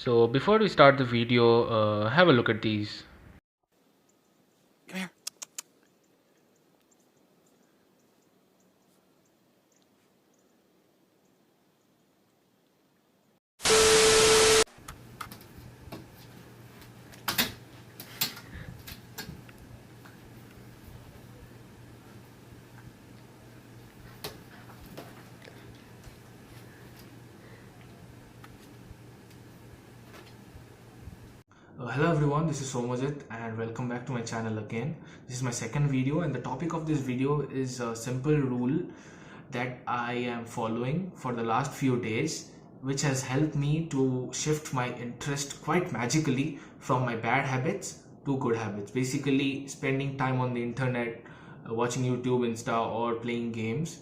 So before we start the video, have a look at these. Come here. Hello everyone, this is Somajit and welcome back to my channel again. This is my second video and the topic of this video is a simple rule that I am following for the last few days, which has helped me to shift my interest quite magically from my bad habits to good habits. Basically spending time on the internet, watching YouTube, Insta or playing games.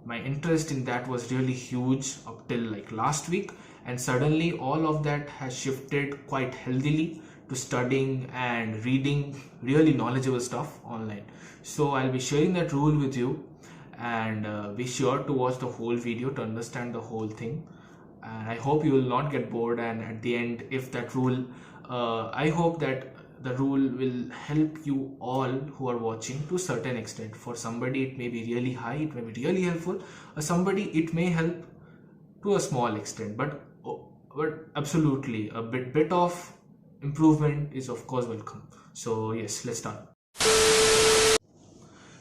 My interest in that was really huge up till like last week, and suddenly all of that has shifted quite healthily to studying and reading really knowledgeable stuff online. So I'll be sharing that rule with you, and be sure to watch the whole video to understand the whole thing. And I hope you will not get bored, and at the end, if that rule I hope that the rule will help you all who are watching to a certain extent. For somebody it may be really high, it may be really helpful, or somebody it may help to a small extent, but absolutely a bit of improvement is of course welcome. So yes, let's start.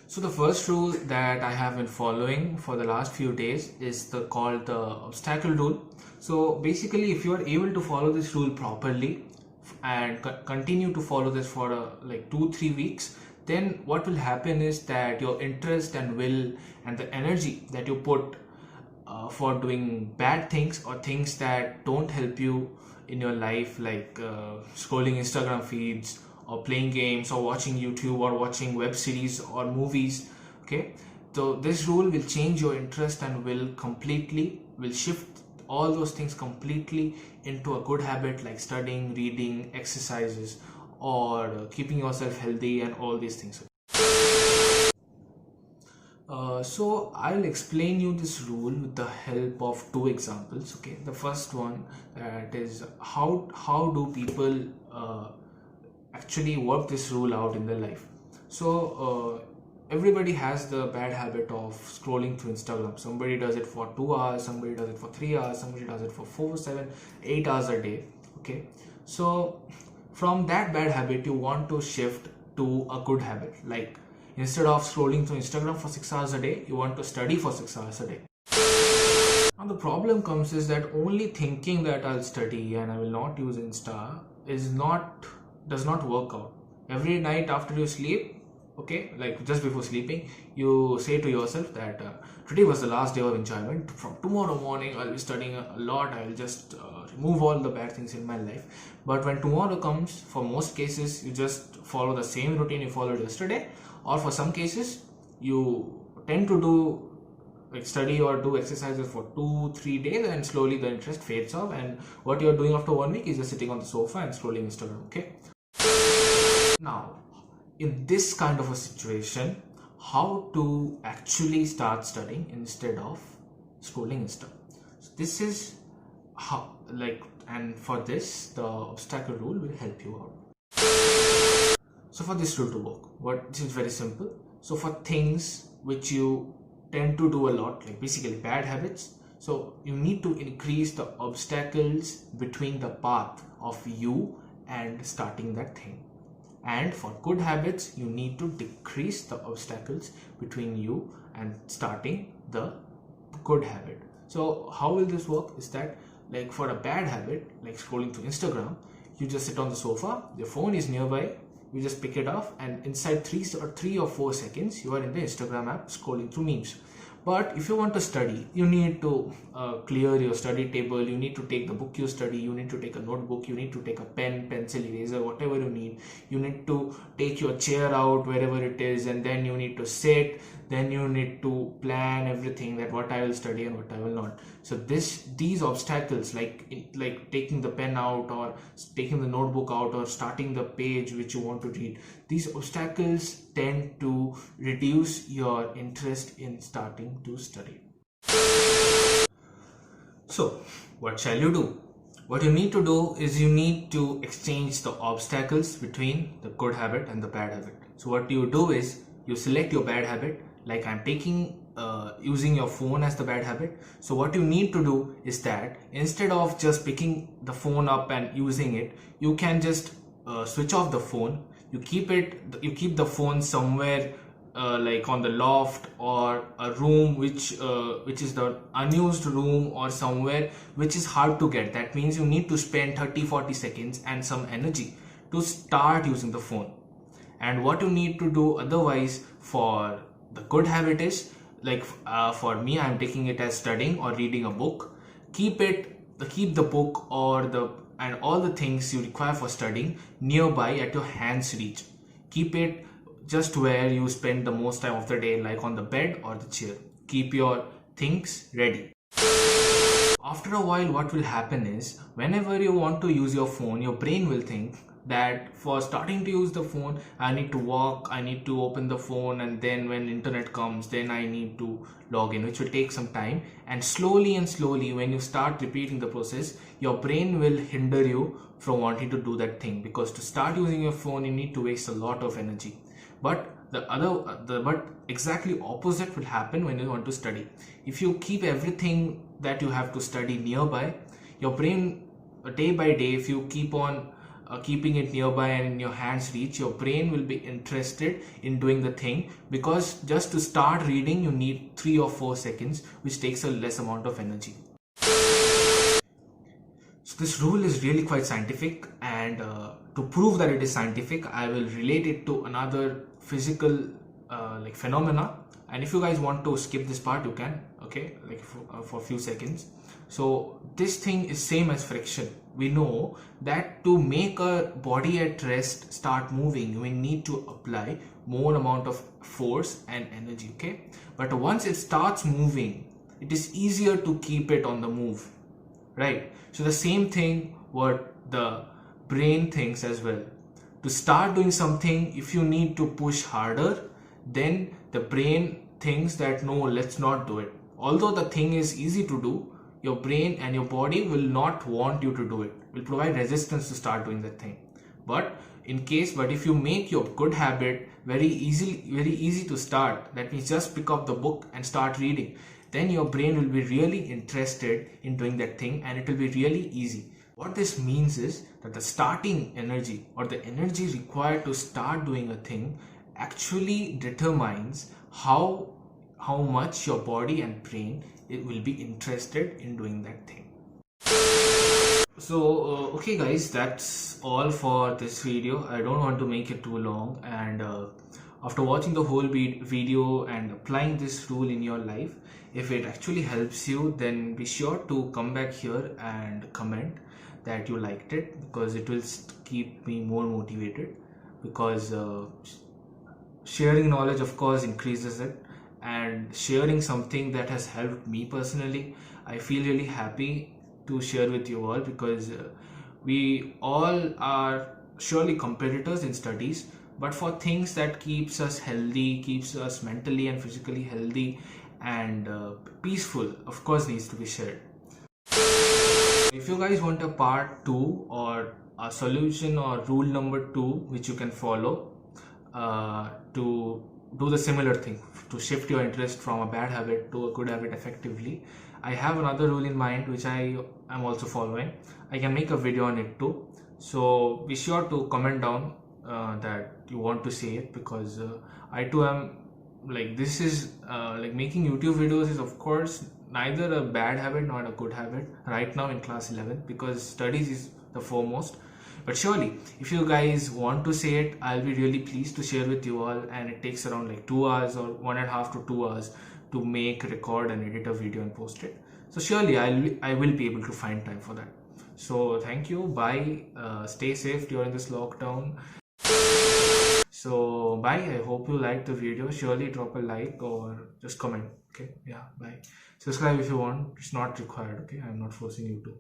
So the first rule that I have been following for the last few days is called the obstacle rule. So basically, if you are able to follow this rule properly and continue to follow this for like 2-3 weeks, then what will happen is that your interest and will and the energy that you put for doing bad things or things that don't help you in your life, like scrolling Instagram feeds or playing games or watching YouTube or watching web series or movies. Okay, so this rule will change your interest and will shift all those things completely into a good habit, like studying, reading, exercises, or keeping yourself healthy and all these things. So I'll explain you this rule with the help of two examples. Okay, the first one, that is how do people actually work this rule out in their life. So everybody has the bad habit of scrolling through Instagram. Somebody does it for 2 hours, somebody does it for 3 hours, somebody does it for 4, 7, 8 hours a day. Okay, so from that bad habit you want to shift to a good habit, like instead of scrolling through Instagram for 6 hours a day, you want to study for 6 hours a day. Now the problem comes is that only thinking that I'll study and I will not use Insta does not work out. Every night after you sleep, okay, like just before sleeping, you say to yourself that today was the last day of enjoyment. From tomorrow morning, I'll be studying a lot. I'll just remove all the bad things in my life. But when tomorrow comes, for most cases, you just follow the same routine you followed yesterday, or for some cases, you tend to do like study or do exercises for 2-3 days, and slowly the interest fades off, and what you're doing after 1 week is just sitting on the sofa and scrolling Instagram. Okay, now in this kind of a situation, how to actually start studying instead of scrolling Insta. So this is how, like, and for this the obstacle rule will help you out. So for this rule to work, this is very simple. So for things which you tend to do a lot, like basically bad habits, so you need to increase the obstacles between the path of you and starting that thing. And for good habits, you need to decrease the obstacles between you and starting the good habit. So how will this work is that, like for a bad habit like scrolling through Instagram, you just sit on the sofa, your phone is nearby, you just pick it up, and inside 3 or 4 seconds you are in the Instagram app scrolling through memes. But if you want to study, you need to clear your study table, you need to take the book you study, you need to take a notebook, you need to take a pen, pencil, eraser, whatever you need. You need to take your chair out wherever it is, and then you need to sit, then you need to plan everything, that what I will study and what I will not. So these obstacles, like taking the pen out or taking the notebook out or starting the page which you want to read, these obstacles tend to reduce your interest in starting to study. So what shall you do? What you need to do is you need to exchange the obstacles between the good habit and the bad habit. So what you do is you select your bad habit, like I'm taking using your phone as the bad habit. So what you need to do is that instead of just picking the phone up and using it, you can just switch off the phone. You keep the phone somewhere like on the loft or a room which is the unused room, or somewhere which is hard to get. That means you need to spend 30-40 seconds and some energy to start using the phone. And what you need to do otherwise for the good habit is, like for me, I'm taking it as studying or reading a book. Keep the book or the and all the things you require for studying nearby at your hand's reach. Keep it just where you spend the most time of the day, like on the bed or the chair. Keep your things ready. After a while, what will happen is, whenever you want to use your phone, your brain will think that for starting to use the phone, I need to walk, I need to open the phone, and then when internet comes, then I need to log in, which will take some time. And slowly, when you start repeating the process, your brain will hinder you from wanting to do that thing, because to start using your phone, you need to waste a lot of energy. But but exactly opposite will happen when you want to study. If you keep everything that you have to study nearby, your brain, day by day, if you keep on keeping it nearby and in your hands reach, your brain will be interested in doing the thing, because just to start reading you need 3 or 4 seconds, which takes a less amount of energy. So this rule is really quite scientific, and to prove that it is scientific, I will relate it to another physical like phenomena. And if you guys want to skip this part, you can, okay, like for a few seconds. So this thing is same as friction. We know that to make a body at rest start moving, we need to apply more amount of force and energy, okay? But once it starts moving, it is easier to keep it on the move, right? So the same thing what the brain thinks as well. To start doing something, if you need to push harder, then the brain thinks that no, let's not do it. Although the thing is easy to do, your brain and your body will not want you to do it, will provide resistance to start doing that thing. But if you make your good habit very easy to start, that means just pick up the book and start reading, then your brain will be really interested in doing that thing, and it will be really easy. What this means is that the starting energy, or the energy required to start doing a thing, actually determines how much your body and brain will be interested in doing that thing. So okay guys, that's all for this video. I don't want to make it too long, and after watching the whole video and applying this rule in your life, if it actually helps you, then be sure to come back here and comment that you liked it, because it will keep me more motivated, because sharing knowledge of course increases it, and sharing something that has helped me personally, I feel really happy to share with you all, because we all are surely competitors in studies, but for things that keeps us healthy, keeps us mentally and physically healthy and peaceful, of course needs to be shared. If you guys want a part 2 or a solution or rule number 2 which you can follow to do the similar thing, to shift your interest from a bad habit to a good habit effectively, I have another rule in mind which I am also following. I can make a video on it too, so be sure to comment down that you want to see it, because I too am like, this is like, making YouTube videos is of course neither a bad habit nor a good habit right now in class 11, because studies is the foremost. But surely if you guys want to say it, I'll be really pleased to share with you all, and it takes around like 2 hours or 1.5 to 2 hours to make, record and edit a video and post it. So surely I will be able to find time for that. So thank you, bye, stay safe during this lockdown. So bye, I hope you liked the video. Surely drop a like or just comment, okay? Yeah, bye. Subscribe if you want, it's not required, okay? I'm not forcing you to.